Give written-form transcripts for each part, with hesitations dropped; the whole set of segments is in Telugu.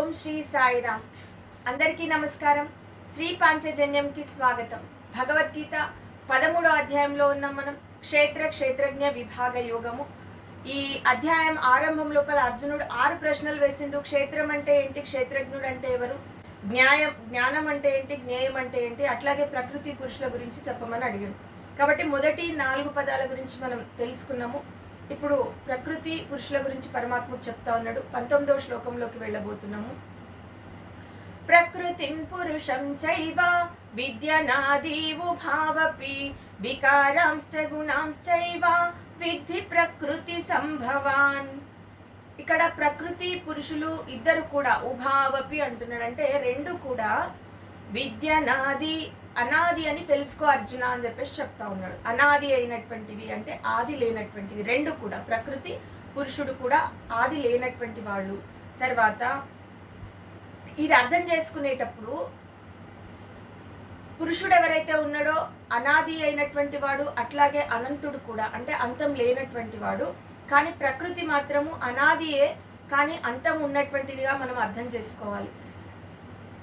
ఓం శ్రీ సాయిరామ్. అందరికీ నమస్కారం. శ్రీ పాంచజన్యంకి స్వాగతం. భగవద్గీత 13వ అధ్యాయంలో ఉన్నాం మనం. క్షేత్రజ్ఞ విభాగ యోగము. ఈ అధ్యాయం ఆరంభం లోపల అర్జునుడు 6 ప్రశ్నలు వేసిండు. క్షేత్రం అంటే ఏంటి, క్షేత్రజ్ఞుడు అంటే ఎవరు, జ్ఞానం అంటే ఏంటి, జ్ఞేయం అంటే ఏంటి, అట్లాగే ప్రకృతి పురుషుల గురించి చెప్పమని అడిగాడు. కాబట్టి మొదటి 4 పదాల గురించి మనం తెలుసుకున్నాము. ఇప్పుడు ప్రకృతి పురుషుల గురించి పరమాత్ముడు చెప్తా ఉన్నాడు. 19వ శ్లోకంలోకి వెళ్ళబోతున్నాము. ప్రకృతిం పురుషం చైవ విద్యనాదీవు భావపి వికారాంశ్చ గుణాంశ్చైవ విద్ధి ప్రకృతి సంభవాన్. ఇక్కడ ప్రకృతి పురుషులు ఇద్దరు కూడా ఉభావపి అంటున్నాడు. అంటే రెండు కూడా విద్యనాది అనాది అని తెలుసుకో అర్జున అని చెప్పేసి చెప్తా ఉన్నాడు. అనాది అయినటువంటివి అంటే ఆది లేనటువంటివి రెండు కూడా. ప్రకృతి పురుషుడు కూడా ఆది లేనటువంటి వాళ్ళు. తర్వాత ఇది అర్థం చేసుకునేటప్పుడు పురుషుడు ఎవరైతే ఉన్నాడో అనాది అయినటువంటి వాడు, అట్లాగే అనంతుడు కూడా అంటే అంతం లేనటువంటి వాడు. కానీ ప్రకృతి మాత్రము అనాదియే కానీ అంతం ఉన్నటువంటిదిగా మనం అర్థం చేసుకోవాలి.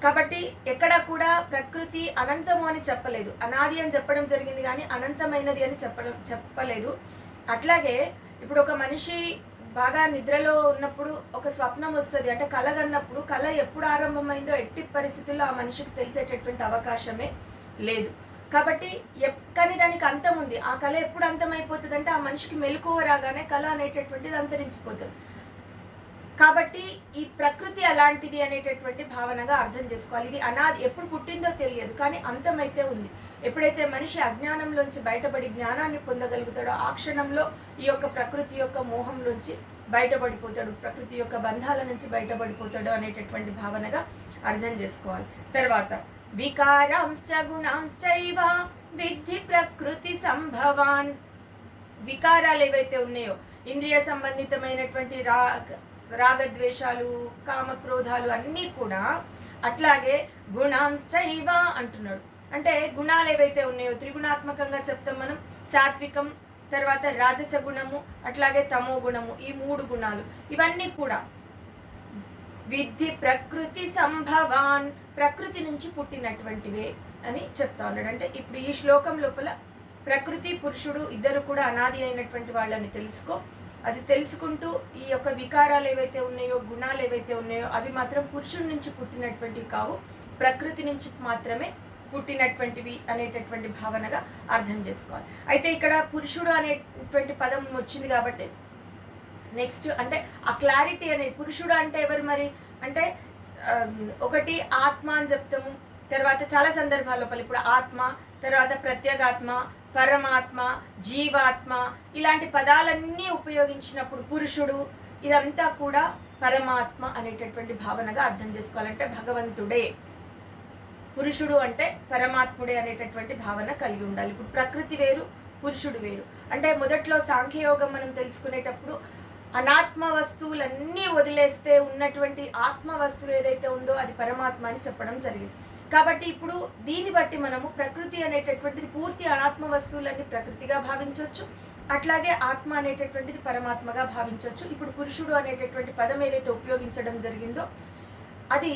కాబట్టి ఎక్కడ కూడా ప్రకృతి అనంతము అని చెప్పలేదు, అనాది అని చెప్పడం జరిగింది కానీ అనంతమైనది అని చెప్పలేదు. అట్లాగే ఇప్పుడు ఒక మనిషి బాగా నిద్రలో ఉన్నప్పుడు ఒక స్వప్నం వస్తుంది, అంటే కళ కన్నప్పుడు కళ ఎప్పుడు ఆరంభమైందో ఎట్టి పరిస్థితుల్లో ఆ మనిషికి తెలిసేటటువంటి అవకాశమే లేదు. కాబట్టి కానీ దానికి అంతం ఉంది. ఆ కళ ఎప్పుడు అంతమైపోతుంది అంటే ఆ మనిషికి మెలకువ రాగానే కళ అనేటటువంటిది అంతరించిపోతుంది. కాబట్టి ఈ ప్రకృతి అలాంటిది అనేటటువంటి భావనగా అర్థం చేసుకోవాలి. ఇది అనాది, ఎప్పుడు పుట్టిందో తెలియదు కానీ అంతమైతే ఉంది. ఎప్పుడైతే మనిషి అజ్ఞానంలోంచి బయటపడి జ్ఞానాన్ని పొందగలుగుతాడో ఆ క్షణంలో ఈ యొక్క ప్రకృతి యొక్క మోహంలోంచి బయటపడిపోతాడు, ప్రకృతి యొక్క బంధాల నుంచి బయటపడిపోతాడు అనేటటువంటి భావనగా అర్థం చేసుకోవాలి. తర్వాత వికారాంశ్చ గుణాంశ్చైవ విద్ధి ప్రకృతి సంభవాన్. వికారాలు ఏవైతే ఉన్నాయో ఇంద్రియ సంబంధితమైనటువంటి రాగద్వేషాలు, కామక్రోధాలు అన్నీ కూడా, అట్లాగే గుణాంశ్చైవ అంటున్నాడు. అంటే గుణాలు ఏవైతే ఉన్నాయో త్రిగుణాత్మకంగా చెప్తాం మనం. సాత్వికం, తర్వాత రాజస గుణము, అట్లాగే తమో గుణము, ఈ 3 గుణాలు ఇవన్నీ కూడా విద్ధి ప్రకృతి సంభవాన్, ప్రకృతి నుంచి పుట్టినటువంటివే అని చెప్తా ఉన్నాడు. అంటే ఇప్పుడు ఈ శ్లోకం లోపల ప్రకృతి పురుషుడు ఇద్దరు కూడా అనాది అయినటువంటి వాళ్ళని తెలుసుకో. అది తెలుసుకుంటూ ఈ యొక్క వికారాలు ఏవైతే ఉన్నాయో, గుణాలు ఏవైతే ఉన్నాయో అవి మాత్రం పురుషుడి నుంచి పుట్టినటువంటివి కావు, ప్రకృతి నుంచి మాత్రమే పుట్టినటువంటివి అనేటటువంటి భావనగా అర్థం చేసుకోవాలి. అయితే ఇక్కడ పురుషుడు అనేటువంటి పదం వచ్చింది కాబట్టి నెక్స్ట్ అంటే ఆ క్లారిటీ అనేది, పురుషుడు అంటే ఎవరు మరి అంటే ఒకటి ఆత్మ అని చెప్తాము. తర్వాత చాలా సందర్భాల లోపల ఇప్పుడు ఆత్మ, తర్వాత ప్రత్యేగాత్మ, పరమాత్మ, జీవాత్మ ఇలాంటి పదాలన్నీ ఉపయోగించినప్పుడు పురుషుడు ఇదంతా కూడా పరమాత్మ అనేటటువంటి భావనగా అర్థం చేసుకోవాలంటే భగవంతుడే. పురుషుడు అంటే పరమాత్ముడే అనేటటువంటి భావన కలిగి ఉండాలి. ఇప్పుడు ప్రకృతి వేరు, పురుషుడు వేరు. అంటే మొదట్లో సాంఖ్యయోగం మనం తెలుసుకునేటప్పుడు అనాత్మ వస్తువులన్నీ వదిలేస్తే ఉన్నటువంటి ఆత్మ వస్తువు ఏదైతే ఉందో అది పరమాత్మ అని చెప్పడం జరిగింది. కాబట్టి ఇప్పుడు దీన్ని బట్టి మనము ప్రకృతి అనేటటువంటిది పూర్తి అనాత్మ వస్తువులన్నీ ప్రకృతిగా భావించవచ్చు, అట్లాగే ఆత్మ అనేటటువంటిది పరమాత్మగా భావించవచ్చు. ఇప్పుడు పురుషుడు అనేటటువంటి పదం ఏదైతే ఉపయోగించడం జరిగిందో అది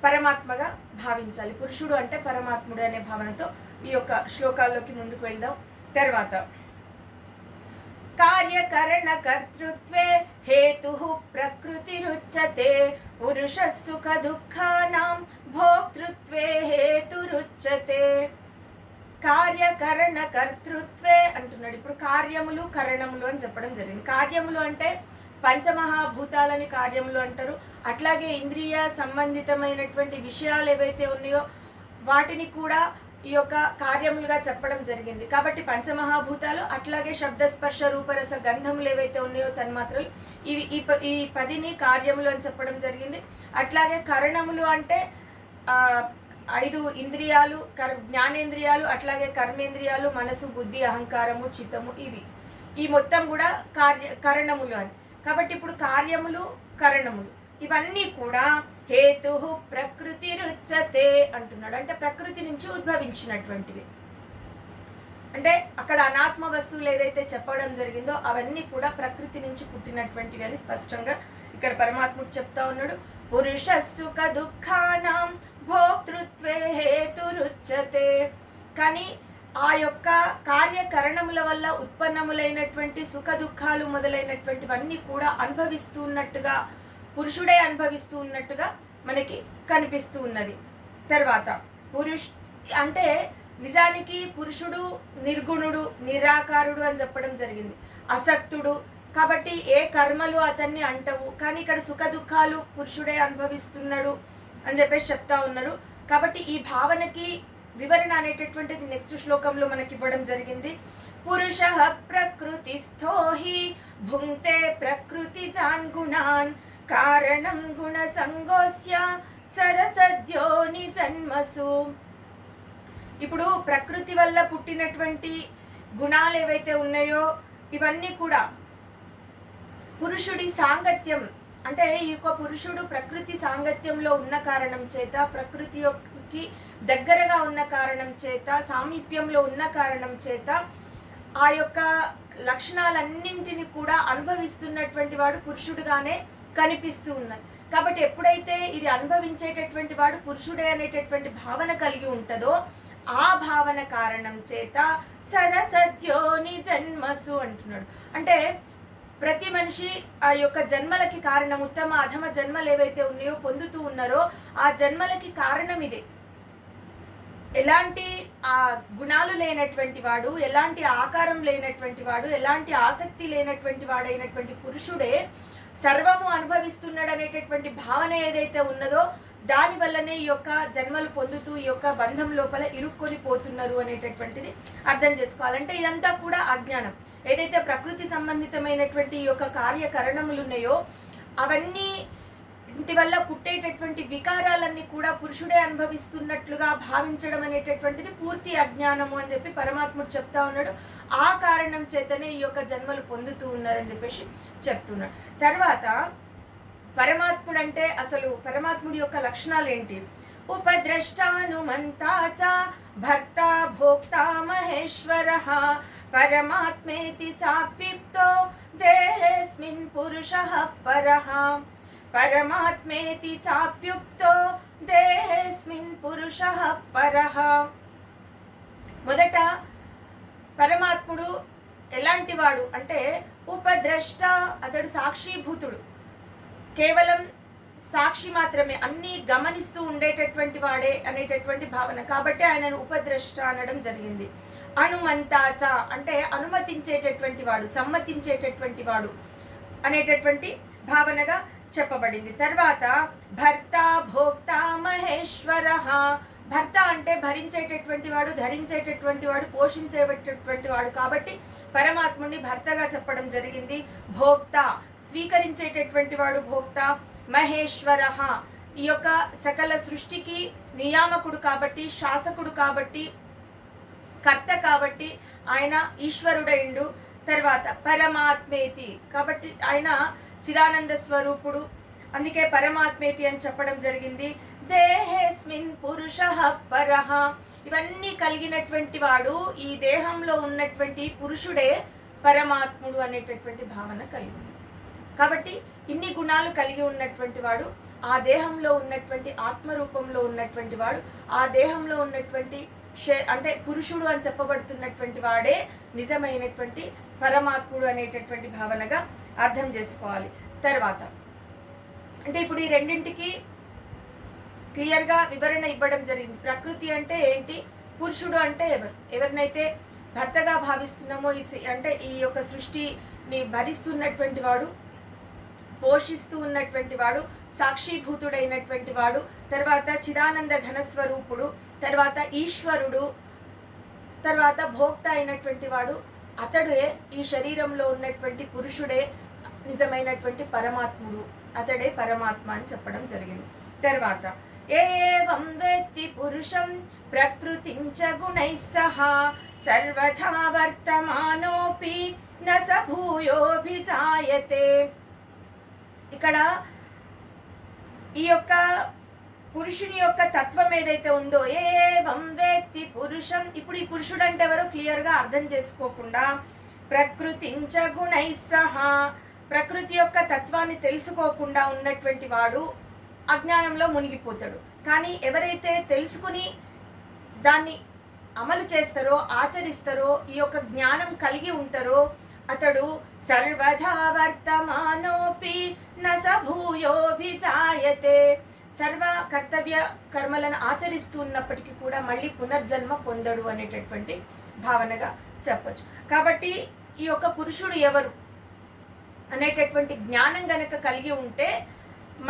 పరమాత్మగా భావించాలి. పురుషుడు అంటే పరమాత్ముడు అనే భావనతో ఈ యొక్క శ్లోకాల్లోకి ముందుకు వెళ్దాం. తర్వాత కార్యకరణ కర్తృత్వే హేతు ప్రకృతిరుచ్యతే పురుష సుఖ దుఃఖానాం భోక్తృత్వే హేతురుచ్యతే. కార్యకరణ కర్తృత్వే అంటున్నాడు. ఇప్పుడు కార్యములు కరణములు అని చెప్పడం జరిగింది. కార్యములు అంటే పంచమహాభూతాలని కార్యములు అంటారు. అట్లాగే ఇంద్రియ సంబంధితమైనటువంటి విషయాలు ఏవైతే ఉన్నాయో వాటిని కూడా ఈ యొక్క కార్యములుగా చెప్పడం జరిగింది. కాబట్టి పంచమహాభూతాలు, అట్లాగే శబ్దస్పర్శ రూపరస గంధములు ఏవైతే ఉన్నాయో తన్మాత్రలు, ఇవి ఈ 10ని కార్యములు అని చెప్పడం జరిగింది. అట్లాగే కరణములు అంటే 5 ఇంద్రియాలు, జ్ఞానేంద్రియాలు, అట్లాగే కర్మేంద్రియాలు, మనసు, బుద్ధి, అహంకారము, చిత్తము, ఇవి ఈ మొత్తం కూడా కరణములు అని. కాబట్టి ఇప్పుడు కార్యములు, కరణములు ఇవన్నీ కూడా హేతు ప్రకృతి రుచ్యతే అంటున్నాడు. అంటే ప్రకృతి నుంచి ఉద్భవించినటువంటివి. అంటే అక్కడ అనాత్మ వస్తువులు ఏదైతే చెప్పడం జరిగిందో అవన్నీ కూడా ప్రకృతి నుంచి పుట్టినటువంటివి అని స్పష్టంగా ఇక్కడ పరమాత్ముడు చెప్తా ఉన్నాడు, పురుష సుఖ దుఃఖానాం భోక్తృత్వే హేతురుచ్యతే. కానీ ఆ యొక్క కార్యకరణముల వల్ల ఉత్పన్నములైనటువంటి సుఖ దుఃఖాలు మొదలైనటువంటివన్నీ కూడా అనుభవిస్తూ ఉన్నట్టుగా, పురుషుడే అనుభవిస్తూ ఉన్నట్టుగా మనకి కనిపిస్తూ ఉన్నది. తర్వాత అంటే నిజానికి పురుషుడు నిర్గుణుడు, నిరాకారుడు అని చెప్పడం జరిగింది, అసక్తుడు. కాబట్టి ఏ కర్మలు అతన్ని అంటవు. కానీ ఇక్కడ సుఖ దుఃఖాలు పురుషుడే అనుభవిస్తున్నాడు అని చెప్పేసి చెప్తా ఉన్నారు. కాబట్టి ఈ భావనకి వివరణ అనేటటువంటిది నెక్స్ట్ శ్లోకంలో మనకి ఇవ్వడం జరిగింది. పురుష ప్రకృతిస్థో హి భుంక్తే ప్రకృతి జాన్ గుణాన్ కారణం గుణ సంగోస్య సదసద్యోని జన్మసు. ఇప్పుడు ప్రకృతి వల్ల పుట్టినటువంటి గుణాలు ఏవైతే ఉన్నాయో ఇవన్నీ కూడా పురుషుడి సాంగత్యం, అంటే ఈ యొక్క పురుషుడు ప్రకృతి సాంగత్యంలో ఉన్న కారణం చేత, ప్రకృతి యొక్కకి దగ్గరగా ఉన్న కారణం చేత, సామీప్యంలో ఉన్న కారణం చేత ఆ యొక్క లక్షణాలన్నింటినీ కూడా అనుభవిస్తున్నటువంటి వాడు పురుషుడుగానే కనిపిస్తూ ఉన్నది. కాబట్టి ఎప్పుడైతే ఇది అనుభవించేటటువంటి వాడు పురుషుడే అనేటటువంటి భావన కలిగి ఉంటుందో ఆ భావన కారణం చేత సదసద్యోని జన్మసు అంటున్నాడు. అంటే ప్రతి మనిషి ఆ యొక్క జన్మలకి కారణం, ఉత్తమ అధమ జన్మలు ఏవైతే ఉన్నాయో పొందుతూ ఉన్నారో ఆ జన్మలకి కారణం ఇదే. ఎలాంటి ఆ గుణాలు లేనటువంటి వాడు, ఎలాంటి ఆకారం లేనటువంటి వాడు, ఎలాంటి ఆసక్తి లేనటువంటి వాడైనటువంటి పురుషుడే సర్వము అనుభవిస్తున్నాడు అనేటటువంటి భావన ఏదైతే ఉన్నదో దాని వల్లనే ఈ యొక్క జన్మలు పొందుతూ ఈ యొక్క బంధం లోపల ఇరుక్కొని పోతున్నారు అనేటటువంటిది అర్థం చేసుకోవాలంటే ఇదంతా కూడా అజ్ఞానం. ఏదైతే ప్రకృతి సంబంధితమైనటువంటి ఈ యొక్క కార్యకరణములు ఉన్నాయో అవన్నీ ఇంటి వల్ల పుట్టేటటువంటి వికారాలన్నీ కూడా పురుషుడే అనుభవిస్తున్నట్లుగా భావించడం అనేటటువంటిది పూర్తి అజ్ఞానము అని చెప్పి పరమాత్ముడు చెప్తా ఉన్నాడు. ఆ కారణం చేతనే ఈ యొక్క జన్మలు పొందుతూ ఉన్నారని చెప్పేసి చెప్తున్నాడు. తర్వాత పరమాత్ముడు అంటే అసలు పరమాత్ముడి యొక్క లక్షణాలు ఏంటి? ఉపద్రష్టానుమంతా చ భర్త భోక్త మహేశ్వరః పరమాత్మేతి చాప్యుక్తో దేహేస్మిన్ పురుషః పరః. పరమాత్మేతి చాప్యుక్తో దేహేస్మిన్ పురుషః పరః. మొదట పరమాత్ముడు ఎలాంటి వాడు అంటే ఉపద్రష్ట, అతడు సాక్షిభూతుడు, కేవలం సాక్షి మాత్రమే, అన్నీ గమనిస్తూ ఉండేటటువంటి వాడే అనేటటువంటి భావన. కాబట్టి ఆయనను ఉపద్రష్ట అనడం జరిగింది. అనుమంతాచ అంటే అనుమతించేటటువంటి వాడు, సమ్మతించేటటువంటి వాడు అనేటటువంటి భావనగా చెప్పబడింది. తర్వాత భర్త భోక్త మహేశ్వరః. భర్త అంటే భరించేటటువంటి వాడు, ధరించేటటువంటి వాడు, పోషించేటటువంటి వాడు. కాబట్టి పరమాత్ముడిని భర్తగా చెప్పడం జరిగింది. భోక్త స్వీకరించేటటువంటి వాడు భోక్త. మహేశ్వరః ఈ యొక్క సకల సృష్టికి నియామకుడు కాబట్టి, శాసకుడు కాబట్టి, కర్త కాబట్టి ఆయన ఈశ్వరుడైండు. తర్వాత పరమాత్మేతి కాబట్టి ఆయన చిదానంద స్వరూపుడు, అందుకే పరమాత్మేతి అని చెప్పడం జరిగింది. దేహేస్మిన్ పురుషః పరః. ఇవన్నీ కలిగినటువంటి వాడు, ఈ దేహంలో ఉన్నటువంటి పురుషుడే పరమాత్ముడు అనేటటువంటి భావన కలిగి ఉంది. కాబట్టి ఇన్ని గుణాలు కలిగి ఉన్నటువంటి వాడు, ఆ దేహంలో ఉన్నటువంటి ఆత్మరూపంలో ఉన్నటువంటి వాడు, ఆ దేహంలో ఉన్నటువంటి అంటే పురుషుడు అని చెప్పబడుతున్నటువంటి వాడే నిజమైనటువంటి పరమాత్ముడు అనేటటువంటి భావనగా అర్థం చేసుకోవాలి. తర్వాత అంటే ఇప్పుడు ఈ రెండింటికి క్లియర్గా వివరణ ఇవ్వడం జరిగింది. ప్రకృతి అంటే ఏంటి, పురుషుడు అంటే ఎవరినైతే భర్తగా భావిస్తున్నామో అంటే ఈ యొక్క సృష్టిని భరిస్తున్నటువంటి వాడు, పోషిస్తూ ఉన్నటువంటి వాడు, సాక్షిభూతుడైనటువంటి వాడు, తర్వాత చిదానంద ఘనస్వరూపుడు, తర్వాత ఈశ్వరుడు, తర్వాత భోక్త అయినటువంటి వాడు, అతడే ఈ శరీరంలో ఉన్నటువంటి పురుషుడే నిజమైనటువంటి పరమాత్ముడు, అతడే పరమాత్మ అని చెప్పడం జరిగింది. తర్వాత ఏవం వేత్తి పురుషం ప్రకృతించ గుణైః సహ సర్వథా వర్తమానోపి న స భూయోభిజాయతే. ఇక్కడ ఈ యొక్క పురుషుని యొక్క తత్వం ఏదైతే ఉందో ఏవం వేత్తి పురుషం, ఇప్పుడు ఈ పురుషుడు అంటే ఎవరో క్లియర్గా అర్థం చేసుకోకుండా ప్రకృతించ గుణైః సహ ప్రకృతి యొక్క తత్వాన్ని తెలుసుకోకుండా ఉన్నటువంటి వాడు అజ్ఞానంలో మునిగిపోతాడు. కానీ ఎవరైతే తెలుసుకుని దాన్ని అమలు చేస్తారో, ఆచరిస్తారో, ఈ యొక్క జ్ఞానం కలిగి ఉంటారో అతడు సర్వదా వర్తమానోపి న స భూయోభిజాయతే. సర్వ కర్తవ్య కర్మలను ఆచరిస్తూ ఉన్నప్పటికీ కూడా మళ్ళీ పునర్జన్మ పొందడు అనేటటువంటి భావనగా చెప్పచ్చు. కాబట్టి ఈ యొక్క పురుషుడు ఎవరు అనేటటువంటి జ్ఞానం గనక కలిగి ఉంటే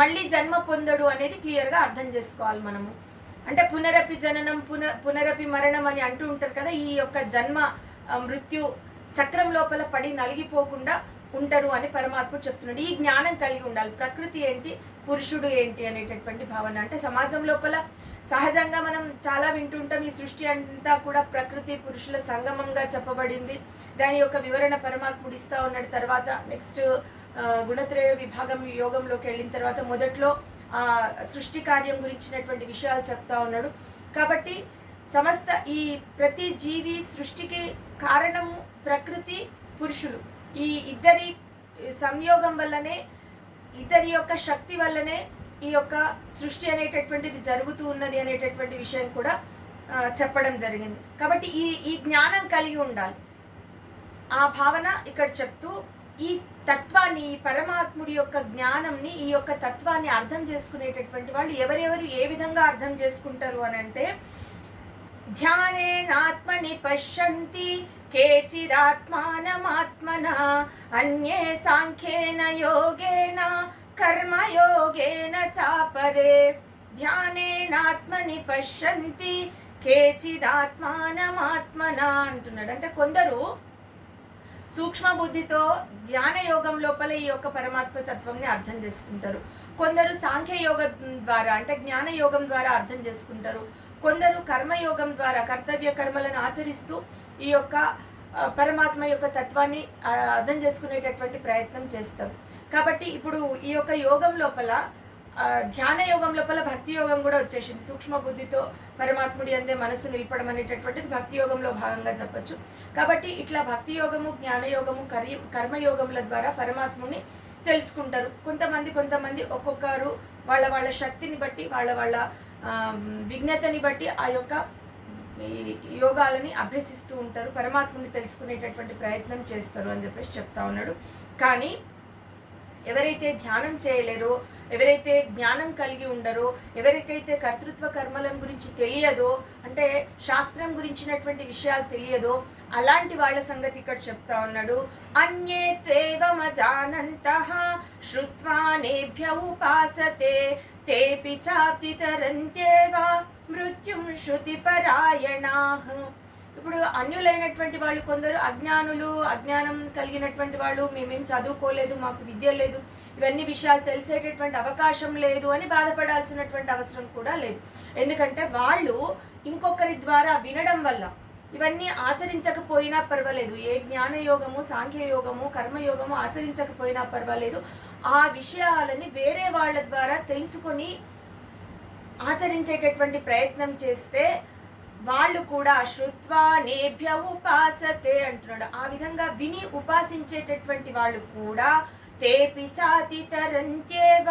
మళ్ళీ జన్మ పొందడు అనేది క్లియర్గా అర్థం చేసుకోవాలి మనము. అంటే పునరపి జననం పునరపి మరణం అని అంటూ ఉంటారు కదా. ఈ యొక్క జన్మ మృత్యు చక్రం లోపల పడి నలిగిపోకుండా ఉంటారు అని పరమాత్ముడు చెప్తున్నాడు. ఈ జ్ఞానం కలిగి ఉండాలి. ప్రకృతి ఏంటి, పురుషుడు ఏంటి అనేటటువంటి భావన. అంటే సమాజం లోపల సహజంగా మనం చాలా వింటుంటాం, ఈ సృష్టి అంతా కూడా ప్రకృతి పురుషుల సంగమంగా చెప్పబడింది. దాని యొక్క వివరణ పరమాత్ముడు ఇస్తూ ఉన్నాడు. తర్వాత నెక్స్ట్ గుణత్రయ విభాగం యోగంలోకి వెళ్ళిన తర్వాత మొదట్లో సృష్టి కార్యం గురించినటువంటి విషయాలు చెప్తా ఉన్నాడు. కాబట్టి సమస్త ఈ ప్రతి జీవి సృష్టికి కారణము ప్రకృతి పురుషులు. ఈ ఇద్దరి సంయోగం వల్లనే, ఇద్దరి యొక్క శక్తి వల్లనే ఈ యొక్క సృష్టి అనేటటువంటిది జరుగుతూ ఉన్నది అనేటటువంటి విషయం కూడా చెప్పడం జరిగింది. కాబట్టి ఈ జ్ఞానం కలిగి ఉండాలి. ఆ భావన ఇక్కడ చెప్తూ ఈ తత్వాన్ని, ఈ పరమాత్ముడి యొక్క జ్ఞానంని, ఈ యొక్క తత్వాన్ని అర్థం చేసుకునేటటువంటి వాళ్ళు ఎవరెవరు ఏ విధంగా అర్థం చేసుకుంటారు అని అంటే, ధ్యానేనాత్మని పశ్యంతి కేచిదాత్మానమాత్మనా అన్యే సాంఖ్యేన యోగేన కర్మయోగేన చాపరే. ధ్యానేనాత్మని పశ్యంతి కేచిదాత్మానమాత్మనా అంటున్నాడు. అంటే కొందరు సూక్ష్మ బుద్ధితో ధ్యాన యోగం లోపల ఈ యొక్క పరమాత్మ తత్వంని అర్థం చేసుకుంటారు. కొందరు సాంఖ్య యోగం ద్వారా అంటే జ్ఞాన యోగం ద్వారా అర్థం చేసుకుంటారు. కొందరు కర్మయోగం ద్వారా కర్తవ్య కర్మలను ఆచరిస్తూ ఈ యొక్క పరమాత్మ యొక్క తత్వాన్ని అర్థం చేసుకునేటటువంటి ప్రయత్నం చేస్తారు. కాబట్టి ఇప్పుడు ఈ యొక్క యోగం లోపల ధ్యాన యోగం లోపల భక్తి యోగం కూడా వచ్చేసింది. సూక్ష్మ బుద్ధితో పరమాత్ముడి అందే మనసు నిలపడం అనేటటువంటిది భక్తి యోగంలో భాగంగా చెప్పచ్చు. కాబట్టి ఇట్లా భక్తి యోగము, జ్ఞాన యోగము, కర్మయోగముల ద్వారా పరమాత్ముని తెలుసుకుంటారు. కొంతమంది ఒక్కొక్కరు వాళ్ళ శక్తిని బట్టి, వాళ్ళ విజ్ఞతని బట్టి ఆ యొక్క యోగాలని అభ్యసిస్తూ ఉంటారు, పరమాత్మని తెలుసుకునేటటువంటి ప్రయత్నం చేస్తారు అని చెప్పేసి చెప్తా ఉన్నాడు. కానీ ఎవరైతే ధ్యానం చేయలేరో, ఎవరైతే జ్ఞానం కలిగి ఉండరో, ఎవరికైతే కర్తృత్వ కర్మల గురించి తెలియదో, అంటే శాస్త్రం గురించినటువంటి విషయాలు తెలియదో అలాంటి వాళ్ళ సంగతి ఇక్కడ చెప్తా ఉన్నాడు. అన్యే త్వేవమజానంతః శ్రుత్వా నేభ్య ఉపాసతే తేపి చాప్తి తరంత్యేవ మృత్యుం శృతిపరాయణాః. ఇప్పుడు అన్యులైనటువంటి వాళ్ళు కొందరు అజ్ఞానం కలిగినటువంటి వాళ్ళు, మేమేం చదువుకోలేదు, మాకు విద్య లేదు, ఇవన్నీ విషయాలు తెలిసేటటువంటి అవకాశం లేదు అని బాధపడాల్సినటువంటి అవసరం కూడా లేదు. ఎందుకంటే వాళ్ళు ఇంకొకరి ద్వారా వినడం వల్ల ఇవన్నీ ఆచరించకపోయినా పర్వాలేదు, ఏ జ్ఞానయోగము, సాంఖ్యయోగము, కర్మయోగము ఆచరించకపోయినా పర్వాలేదు, ఆ విషయాలని వేరే వాళ్ళ ద్వారా తెలుసుకొని ఆచరించేటటువంటి ప్రయత్నం చేస్తే వాళ్ళు కూడా శ్రుత్వా నేభ్య ఉపాసతే అంటున్నాడు. ఆ విధంగా విని ఉపాసించేటటువంటి వాళ్ళు కూడా తేపి చాతి తరంత్యేవ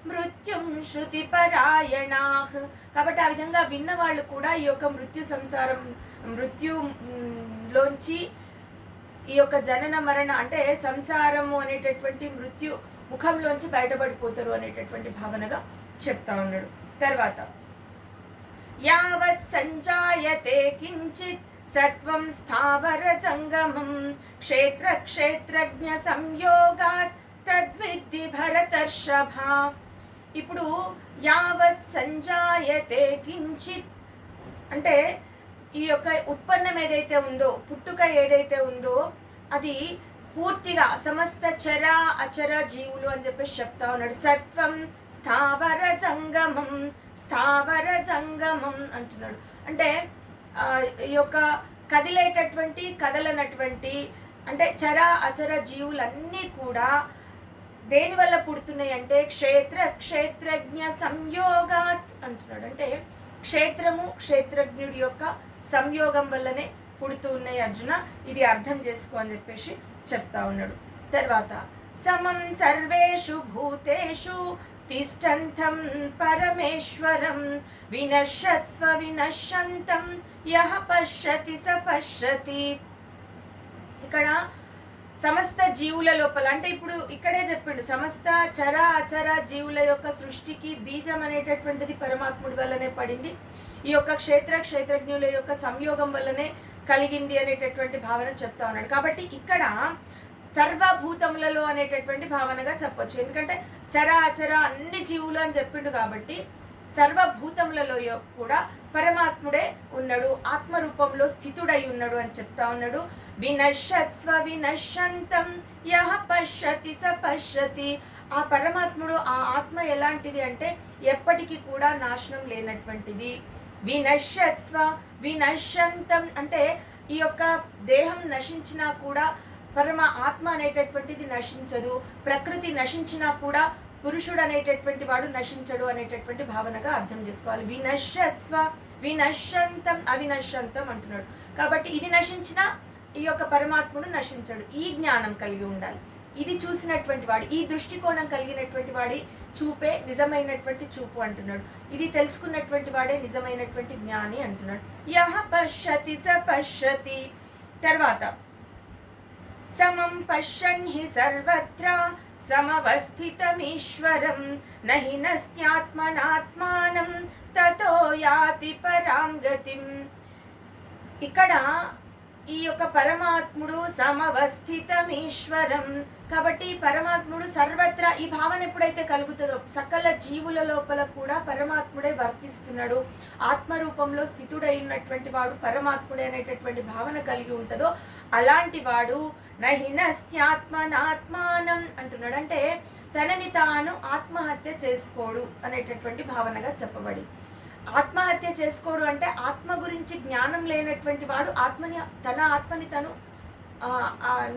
మృత్యుం శృతిపరాయణాః. కాబట్టి ఆ విధంగా విన్న వాళ్ళు కూడా ఈ యొక్క మృత్యులోంచి ఈ యొక్క జనన మరణ అంటే సంసారము అనేటటువంటి మృత్యు ముఖంలోంచి బయటపడిపోతారు అనేటటువంటి భావనగా చెప్తా ఉన్నాడు. తర్వాత యావత్ సంజాయతే కించిత్ సత్వం స్థావర జంగమం క్షేత్ర క్షేత్రజ్ఞ సంయోగాత్ తద్విద్ధి భరతర్షభ. ఇప్పుడు యావత్ సంజాయతే కించిత్ అంటే ఈ యొక్క ఉత్పన్నం ఏదైతే ఉందో, పుట్టుక ఏదైతే ఉందో అది పూర్తిగా సమస్త చర అచర జీవులు అని చెప్పేసి చెప్తా ఉన్నాడు. సత్వం స్థావర జంగమం అంటున్నాడు. అంటే ఈ యొక్క కదిలేటటువంటి కదలనటువంటి అంటే చర అచర జీవులన్నీ కూడా దేని వల్ల పుడుతున్నాయి అంటే క్షేత్ర క్షేత్రజ్ఞ సంయోగాత్ అంటున్నాడు. అంటే క్షేత్రము క్షేత్రజ్ఞుడి యొక్క సంయోగం వల్లనే పుడుతూ ఉన్నాయి అర్జున, ఇది అర్థం చేసుకో అని చెప్పేసి చెప్తా ఉన్నాడు. తర్వాత సమం సర్వేషు భూతేషు తిష్టంతం పరమేశ్వరం వినశ్యత్స్వ వినశ్యంతం యః పశ్యతి స పశ్యతి. ఇక్కడ సమస్త జీవుల లోపల అంటే ఇప్పుడు ఇక్కడే చెప్పిండు సమస్త చర అచర జీవుల యొక్క సృష్టికి బీజం అనేటటువంటిది పరమాత్ముడి వల్లనే పడింది. ఈ యొక్క క్షేత్రజ్ఞుల యొక్క సంయోగం వల్లనే కలిగింది అనేటటువంటి భావన చెప్తా ఉన్నాడు. కాబట్టి ఇక్కడ సర్వభూతములలో అనేటటువంటి భావనగా చెప్పొచ్చు. ఎందుకంటే చర అచర అన్ని జీవులు అని చెప్పిండు కాబట్టి సర్వభూతములలో కూడా పరమాత్ముడే ఉన్నాడు, ఆత్మరూపంలో స్థితుడై ఉన్నాడు అని చెప్తా ఉన్నాడు. వినశ్యత్స్వ వినశ్యంతం యః పశ్యతి స పశ్యతి. ఆ పరమాత్ముడు ఆ ఆత్మ ఎలాంటిది అంటే ఎప్పటికీ కూడా నాశనం లేనటువంటిది. వినశ్యత్స్వ వినశ్యంతం అంటే ఈ యొక్క దేహం నశించినా కూడా పరమ ఆత్మ అనేటటువంటిది నశించదు, ప్రకృతి నశించినా కూడా పురుషుడు అనేటటువంటి వాడు నశించడు అనేటటువంటి భావనగా అర్థం చేసుకోవాలి. వినశ్యత్స్వ వినశ్యంతం అవినశ్యంతం అంటున్నాడు. కాబట్టి ఇది నశించినా ఈ యొక్క పరమాత్ముడు నశించడు. ఈ జ్ఞానం కలిగి ఉండాలి. ఇది చూసినటువంటి వాడు, ఈ దృష్టికోణం కలిగినటువంటి వాడి చూపే నిజమైనటువంటి చూపు అంటున్నాడు. ఇది తెలుసుకున్నటువంటి వాడే నిజమైనటువంటి జ్ఞాని అంటున్నాడు. యః పశ్యతి స పశ్యతి. తర్వాత సమం పశ్యన్ హి సర్వత్ర సమవస్థితమీశ్వరం నహి నస్త్యాత్మనాత్మానం తతో యాతి పరాంగతిం. ఇక్కడ ఈ యొక్క పరమాత్ముడు సమవస్థితమీశ్వరం కాబట్టి పరమాత్ముడు సర్వత్రా ఈ భావన ఎప్పుడైతే కలుగుతుందో సకల జీవుల లోపల కూడా పరమాత్ముడే వర్తిస్తున్నాడు, ఆత్మరూపంలో స్థితుడై ఉన్నటువంటి వాడు పరమాత్ముడే అనేటటువంటి భావన కలిగి ఉంటుందో అలాంటి వాడు నహినస్త్యాత్మనాత్మానం అంటున్నాడు. అంటే తనని తాను ఆత్మహత్య చేసుకోడు అనేటటువంటి భావనగా చెప్పబడి, ఆత్మహత్య చేసుకోడు అంటే ఆత్మ గురించి జ్ఞానం లేనటువంటి వాడు తన ఆత్మని తను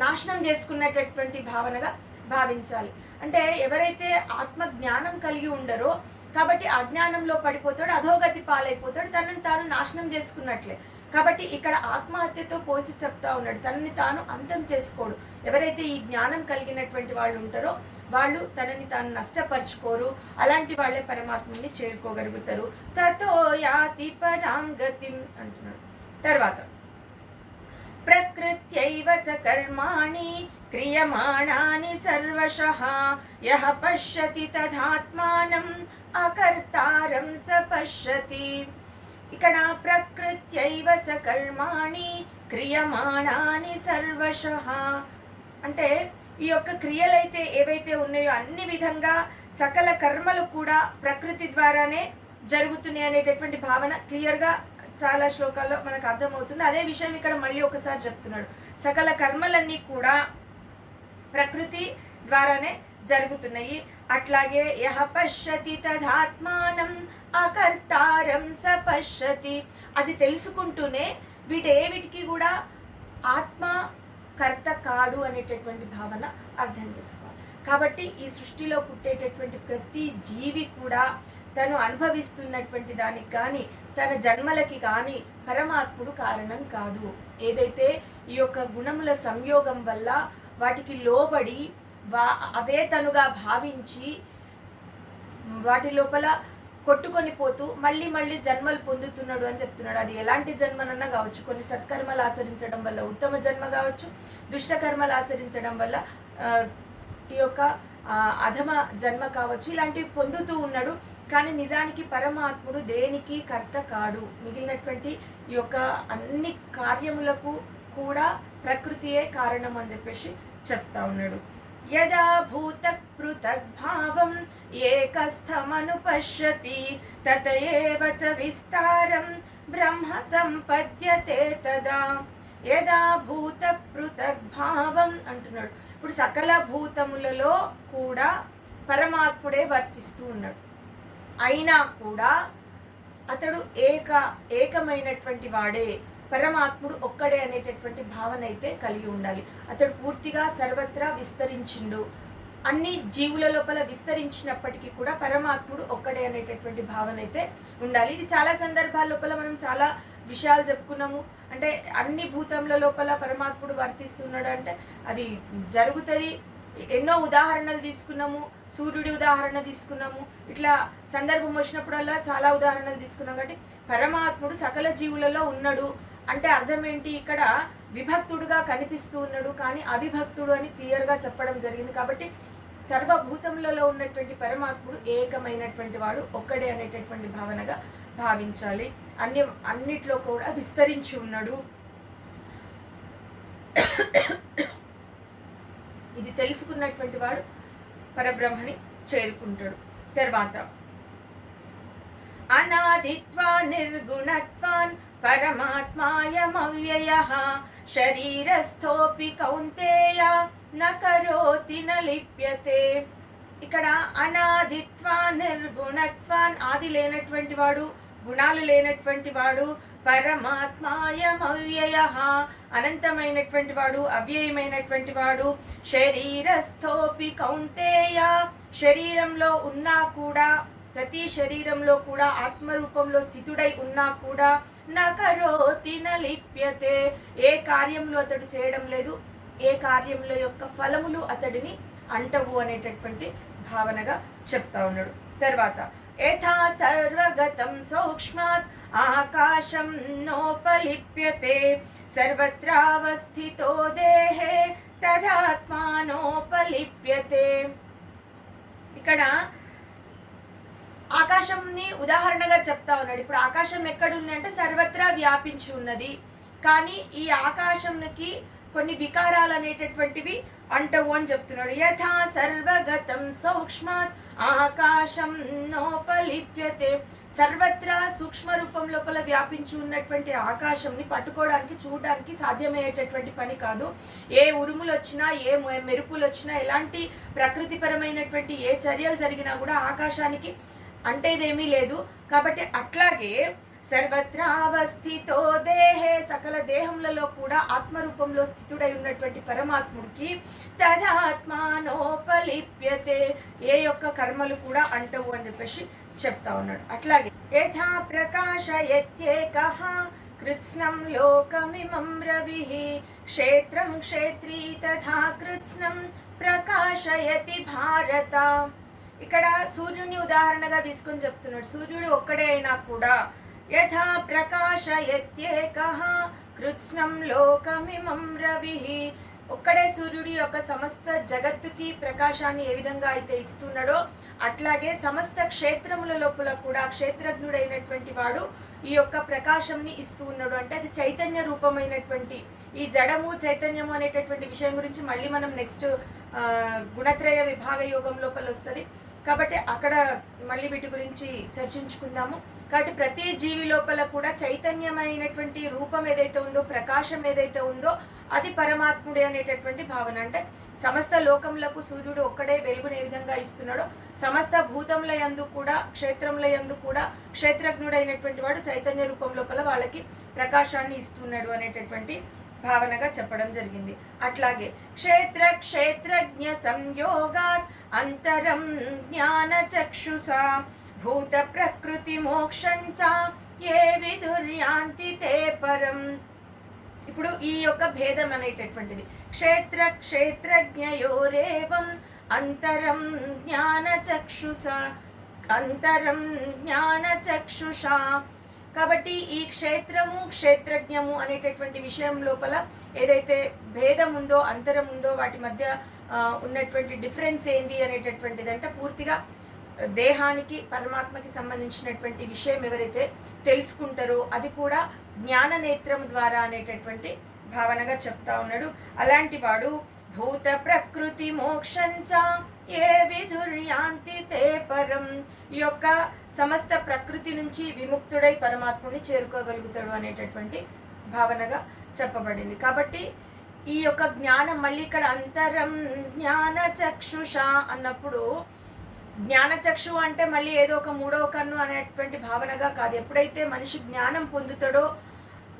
నాశనం చేసుకున్నటువంటి భావనగా భావించాలి. అంటే ఎవరైతే ఆత్మ జ్ఞానం కలిగి ఉండరో కాబట్టి అజ్ఞానంలో పడిపోతాడు, అధోగతి పాలైపోతాడు, తనని తాను నాశనం చేసుకున్నట్లే. కాబట్టి ఇక్కడ ఆత్మహత్యతో పోల్చి చెప్తా ఉన్నాడు, తనని తాను అంతం చేసుకోడు. ఎవరైతే ఈ జ్ఞానం కలిగినటువంటి వాళ్ళు ఉంటారో వాళ్ళు తనని తాను నష్టపరుచుకోరు, అలాంటి వాళ్ళే పరమాత్మని చేరుకోగలుగుతారు. తతో యాతి పరాంగతిం అంటున్నాడు. తర్వాత ప్రకృత్యైవ చ కర్మాణి క్రియమాణాని సర్వశః యః పశ్యతి తథాత్మానం అకర్తారం స పశ్యతి. ఇక్కడ ప్రకృత్యైవ చ కర్మాణి క్రియమాణాని సర్వశః అంటే ఈ యొక్క క్రియలైతే ఏవైతే ఉన్నాయో అన్ని విధంగా సకల కర్మలు కూడా ప్రకృతి ద్వారానే జరుగుతున్నాయి అనేటటువంటి భావన క్లియర్గా చాలా శ్లోకాల్లో మనకు అర్థమవుతుంది. అదే విషయం ఇక్కడ మళ్ళీ ఒకసారి చెప్తున్నాడు. సకల కర్మలన్నీ కూడా ప్రకృతి ద్వారానే జరుగుతున్నాయి. అట్లాగే యః పశ్యతి తథాత్మానం అకర్తారం స పశ్యతి. అది తెలుసుకుంటూనే వీటేవిటికి కూడా ఆత్మ కర్త కాడు అనేటటువంటి భావన అర్థం చేసుకోవాలి. కాబట్టి ఈ సృష్టిలో పుట్టేటటువంటి ప్రతి జీవి కూడా తను అనుభవిస్తున్నటువంటి దానికి కానీ తన జన్మలకి కానీ పరమాత్ముడు కారణం కాదు. ఏదైతే ఈ యొక్క గుణముల సంయోగం వల్ల వాటికి లోబడి అవే తనుగా భావించి వాటి లోపల కొట్టుకొని పోతూ మళ్ళీ మళ్ళీ జన్మలు పొందుతున్నాడు అని చెప్తున్నాడు. అది ఎలాంటి జన్మనన్నా కావచ్చు, కొన్ని సత్కర్మలు ఆచరించడం వల్ల ఉత్తమ జన్మ కావచ్చు, దుష్టకర్మలు ఆచరించడం వల్ల ఈ యొక్క అధమ జన్మ కావచ్చు, ఇలాంటివి పొందుతూ ఉన్నాడు. కానీ నిజానికి పరమాత్ముడు దేనికి కర్త కాడు. మిగిలినటువంటి ఈ యొక్క అన్ని కార్యములకు కూడా ప్రకృతియే కారణం అని చెప్పేసి చెప్తా ఉన్నాడు. యదా భూత పృథగ్భావం ఏకస్థమనుపశ్యతి తతయేవ చ విస్తారం బ్రహ్మ సంపద్యతే తదా. యదా భూత పృథగ్భావం అంటున్నాడు. ఇప్పుడు సకల భూతములలో కూడా పరమాత్ముడే వర్తిస్తూ ఉన్నాడు. అయినా కూడా అతడు ఏకమైనటువంటి వాడే, పరమాత్ముడు ఒక్కడే అనేటటువంటి భావన అయితే కలిగి ఉండాలి. అతడు పూర్తిగా సర్వత్రా విస్తరించిండు, అన్ని జీవుల లోపల విస్తరించినప్పటికీ కూడా పరమాత్ముడు ఒక్కడే అనేటటువంటి భావన అయితే ఉండాలి. ఇది చాలా సందర్భాల లోపల మనం చాలా విషయాలు చెప్పుకున్నాము. అంటే అన్ని భూతముల లోపల పరమాత్ముడు వర్తిస్తున్నాడు అంటే అది జరుగుతుంది, ఎన్నో ఉదాహరణలు తీసుకున్నాము. సూర్యుడి ఉదాహరణ తీసుకున్నాము. ఇట్లా సందర్భం వచ్చినప్పుడల్లా చాలా ఉదాహరణలు తీసుకున్నాం. కాబట్టి పరమాత్ముడు సకల జీవులలో ఉన్నాడు అంటే అర్థం ఏంటి? ఇక్కడ విభక్తుడుగా కనిపిస్తూ ఉన్నాడు, కానీ అవిభక్తుడు అని క్లియర్గా చెప్పడం జరిగింది. కాబట్టి సర్వభూతములలో ఉన్నటువంటి పరమాత్ముడు ఏకమైనటువంటి వాడు, ఒక్కడే అనేటటువంటి భావనగా భావించాలి. అన్నిట్లో కూడా విస్తరించి ఉన్నాడు. ఇది తెలుసుకున్నటువంటి వాడు పరబ్రహ్మని చేరుకుంటాడు. తర్వాత అనాదిత్వా నిర్గుణత్వాన్ పరమాత్మాయమవ్యయః శరీరస్థోపి కౌంతేయ న కరోతి న లిప్యతే. ఇక్కడ అనాదిత్వా నిర్గుణత్వాన్, ఆది లేనటువంటి వాడు, గుణాలు లేనటువంటి వాడు, పరమాత్మాయమవ్యయః అనంతమైనటువంటి వాడు, అవ్యయమైనటువంటి వాడు, శరీరస్థోపి కౌంతేయ శరీరంలో ఉన్నా కూడా, ప్రతి శరీరంలో కూడా ఆత్మరూపంలో స్థితుడై ఉన్నా కూడా, న కరోతి న లిప్యతే ఏ కార్యంలో అతడు చేయడం లేదు, ఏ కార్యంలో యొక్క ఫలములు అతడిని అంటవు అనేటటువంటి భావనగా చెప్తా ఉన్నాడు. తర్వాత యథా సర్వగతం సూక్ష్మాత్ ఆకాశం నోపలిప్యతే సర్వత్రావస్థితో దేహే తదాత్మానోపలిప్యతే. ఇక్కడ ఆకాశంని ఉదాహరణగా చెప్తా ఉన్నాడు. ఇప్పుడు ఆకాశం ఎక్కడుంది అంటే సర్వత్రా వ్యాపించి ఉన్నది, కానీ ఈ ఆకాశంకి కొన్ని వికారాలు అనేటటువంటివి అంటవు అని చెప్తున్నాడు. యథా సర్వగతం సూక్ష్మాత్ ఆకాశం నోపలిప్యతే సర్వత్రా సూక్ష్మ రూపం లోపల వ్యాపించి ఉన్నటువంటి ఆకాశంని పట్టుకోవడానికి, చూడడానికి సాధ్యమయ్యేటటువంటి పని కాదు. ఏ ఉరుములు వచ్చినా, ఏ మెరుపులు వచ్చినా, ఎలాంటి ప్రకృతిపరమైనటువంటి ఏ చర్యలు జరిగినా కూడా ఆకాశానికి అంటేదేమీ లేదు. కాబట్టి అట్లాగే సర్వత్రావస్థితో దేహే సకల దేహములలో కూడా ఆత్మరూపంలో స్థితుడై ఉన్నటువంటి పరమాత్ముడికి తదాత్మానోపలిప్యతే ఏ యొక్క కర్మలు కూడా అంటవు అని చెప్పేసి చెప్తా ఉన్నాడు. అట్లాగే యథా ప్రకాశయత్యేకః కృత్స్నం లోకమిమం రవిః క్షేత్రం క్షేత్రీ తథా కృత్స్నం ప్రకాశయతి భారత. ఇక్కడ సూర్యుని ఉదాహరణగా తీసుకొని చెప్తున్నాడు. సూర్యుడు ఒక్కడే అయినా కూడా యథా ప్రకాశయత్యేకః కృత్స్నం లోకమిమం రవిః ఒక్కడే సూర్యుడి యొక్క సమస్త జగత్తుకి ప్రకాశాన్ని ఏ విధంగా అయితే ఇస్తున్నాడో అట్లాగే సమస్త క్షేత్రముల లోపల కూడా క్షేత్రజ్ఞుడైనటువంటి వాడు ఈ యొక్క ప్రకాశంని ఇస్తూ ఉన్నాడు. అంటే అది చైతన్య రూపమైనటువంటి ఈ జడము చైతన్యము అనేటటువంటి విషయం గురించి మళ్ళీ మనం నెక్స్ట్ గుణత్రయ విభాగ యోగం లోపల వస్తుంది. కాబట్టి అక్కడ మళ్ళీ వీటి గురించి చర్చించుకుందాము. కాబట్టి ప్రతి జీవి లోపల కూడా చైతన్యమైనటువంటి రూపం ఏదైతే ఉందో, ప్రకాశం ఏదైతే ఉందో అది పరమాత్ముడే అనేటటువంటి భావన. అంటే సమస్త లోకములకు సూర్యుడు ఒక్కడే వెలుగుని ఏ విధంగా ఇస్తున్నాడో సమస్త భూతముల యందు కూడా క్షేత్రముల యందు కూడా క్షేత్రజ్ఞుడైనటువంటి వాడు చైతన్య రూపం లోపల వాళ్ళకి ప్రకాశాన్ని ఇస్తున్నాడు అనేటటువంటి భావనగా చెప్పడం జరిగింది. అట్లాగే క్షేత్ర క్షేత్రజ్ఞ సంయోగాత్ అంతరం జ్ఞాన చక్షుషా భూత ప్రకృతి మోక్షంచ ఏ విదుర్యాంతి తే పరం. ఇప్పుడు ఈ యొక్క భేదం అనేటటువంటిది క్షేత్ర క్షేత్రజ్ఞయోరేవం అంతరం జ్ఞాన చక్షుషా అంతరం జ్ఞాన చక్షుషా. కాబట్టి ఈ క్షేత్రము క్షేత్రజ్ఞము అనేటటువంటి విషయం లోపల ఏదైతే భేదం ఉందో, అంతరం ఉందో, వాటి మధ్య ఉన్నటువంటి డిఫరెన్స్ ఏంది అనేటటువంటిది అంటే పూర్తిగా దేహానికి పరమాత్మకి సంబంధించినటువంటి విషయం ఎవరైతే తెలుసుకుంటారో అది కూడా జ్ఞాన నేత్రం ద్వారా అనేటటువంటి భావనగా చెప్తా ఉన్నాడు. అలాంటి వాడు భూత ప్రకృతి మోక్షంచ ఏ విదుర్యాంతి తే పరం ఈ యొక్క సమస్త ప్రకృతి నుంచి విముక్తుడై పరమాత్ముని చేరుకోగలుగుతాడు అనేటటువంటి భావనగా చెప్పబడింది. కాబట్టి ఈ యొక్క జ్ఞానం మళ్ళీ ఇక్కడ అంతరం జ్ఞాన చక్షుష అన్నప్పుడు జ్ఞానచక్షు అంటే మళ్ళీ ఏదో ఒక మూడవ కన్ను అనేటువంటి భావనగా కాదు. ఎప్పుడైతే మనిషి జ్ఞానం పొందుతాడో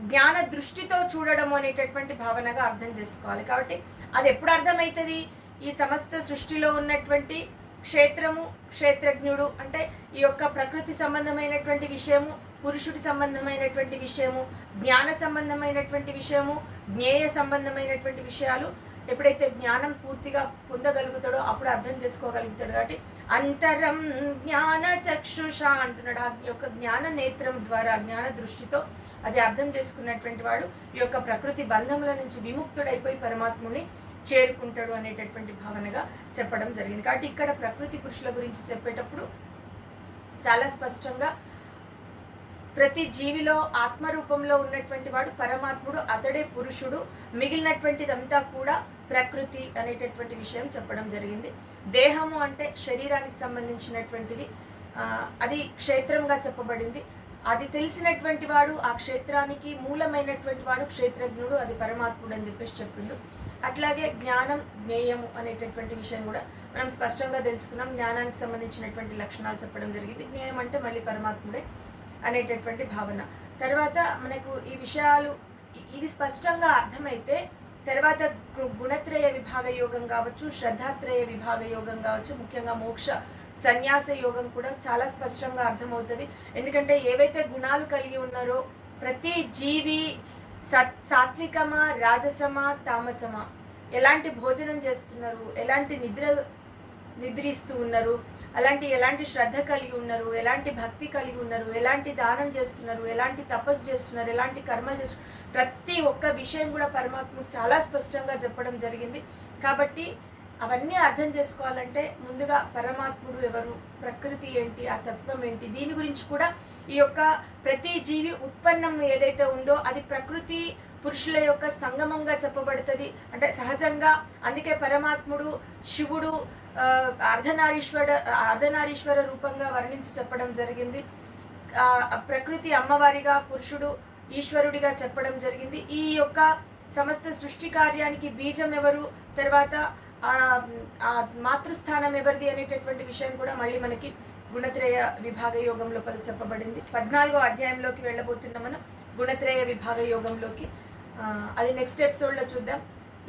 జ్ఞాన దృష్టితో చూడడం అనేటటువంటి భావనగా అర్థం చేసుకోవాలి. కాబట్టి అది ఎప్పుడు అర్థమవుతుంది? ఈ సమస్త సృష్టిలో ఉన్నటువంటి క్షేత్రము క్షేత్రజ్ఞుడు అంటే ఈ యొక్క ప్రకృతి సంబంధమైనటువంటి విషయము, పురుషుడి సంబంధమైనటువంటి విషయము, జ్ఞాన సంబంధమైనటువంటి విషయము, జ్ఞేయ సంబంధమైనటువంటి విషయాలు ఎప్పుడైతే జ్ఞానం పూర్తిగా పొందగలుగుతాడో అప్పుడు అర్థం చేసుకోగలుగుతాడు. కాబట్టి అంతరం జ్ఞాన చక్షుష అంటున్నాడు. ఆ యొక్క జ్ఞాన నేత్రం ద్వారా, జ్ఞాన దృష్టితో అది అర్థం చేసుకున్నటువంటి వాడు ఈ యొక్క ప్రకృతి బంధముల నుంచి విముక్తుడైపోయి పరమాత్ముని చేరుకుంటాడు అనేటటువంటి భావనగా చెప్పడం జరిగింది. కాబట్టి ఇక్కడ ప్రకృతి పురుషుల గురించి చెప్పేటప్పుడు చాలా స్పష్టంగా ప్రతి జీవిలో ఆత్మరూపంలో ఉన్నటువంటి వాడు పరమాత్ముడు, అతడే పురుషుడు, మిగిలినటువంటిదంతా కూడా ప్రకృతి అనేటటువంటి విషయం చెప్పడం జరిగింది. దేహము అంటే శరీరానికి సంబంధించినటువంటిది, అది క్షేత్రంగా చెప్పబడింది. అది తెలిసినటువంటి వాడు, ఆ క్షేత్రానికి మూలమైనటువంటి వాడు క్షేత్రజ్ఞుడు, అది పరమాత్ముడు అని చెప్పేసి చెప్పిండు. అట్లాగే జ్ఞానం జ్ఞేయము అనేటటువంటి విషయం కూడా మనం స్పష్టంగా తెలుసుకున్నాం. జ్ఞానానికి సంబంధించినటువంటి లక్షణాలు చెప్పడం జరిగింది. జ్ఞేయం అంటే మళ్ళీ పరమాత్ముడే అనేటటువంటి భావన. తర్వాత మనకు ఈ విషయాలు ఇది స్పష్టంగా అర్థమైతే తర్వాత గుణత్రయ విభాగ యోగం కావచ్చు, శ్రద్ధాత్రయ విభాగ యోగం కావచ్చు, ముఖ్యంగా మోక్ష సన్యాస యోగం కూడా చాలా స్పష్టంగా అర్థమవుతుంది. ఎందుకంటే ఏవైతే గుణాలు కలిగి ఉన్నారో ప్రతి జీవి సాత్వికమా, రాజసమా, తామసమా, ఎలాంటి భోజనం చేస్తున్నారు, ఎలాంటి నిద్రిస్తూ ఉన్నారు, ఎలాంటి శ్రద్ధ కలిగి ఉన్నారు, ఎలాంటి భక్తి కలిగి ఉన్నారు, ఎలాంటి దానం చేస్తున్నారు, ఎలాంటి తపస్సు చేస్తున్నారు, ఎలాంటి కర్మలు చేస్తున్నారు, ప్రతి ఒక్క విషయం కూడా పరమాత్ముడు చాలా స్పష్టంగా చెప్పడం జరిగింది. కాబట్టి అవన్నీ అర్థం చేసుకోవాలంటే ముందుగా పరమాత్ముడు ఎవరు, ప్రకృతి ఏంటి, ఆ తత్వం ఏంటి, దీని గురించి కూడా ఈ యొక్క ప్రతి జీవి ఉత్పన్నం ఏదైతే ఉందో అది ప్రకృతి పురుషుల యొక్క సంగమంగా చెప్పబడుతుంది. సహజంగా అందుకే పరమాత్ముడు శివుడు అర్ధనారీశ్వర రూపంగా వర్ణించి చెప్పడం జరిగింది. ప్రకృతి అమ్మవారిగా, పురుషుడు ఈశ్వరుడిగా చెప్పడం జరిగింది. ఈ యొక్క సమస్త సృష్టి కార్యానికి బీజం ఎవరు, తర్వాత మాతృస్థానం ఎవరిది అనేటటువంటి విషయం కూడా మళ్ళీ మనకి గుణత్రయ విభాగ యోగం లోపల చెప్పబడింది. 14వ అధ్యాయంలోకి వెళ్ళబోతున్నాం మనం, గుణత్రయ విభాగ యోగంలోకి. అది నెక్స్ట్ ఎపిసోడ్లో చూద్దాం.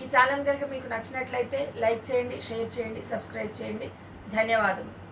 ఈ ఛానల్ కనుక మీకు నచ్చినట్లయితే లైక్ చేయండి, షేర్ చేయండి, సబ్స్క్రైబ్ చేయండి. ధన్యవాదములు.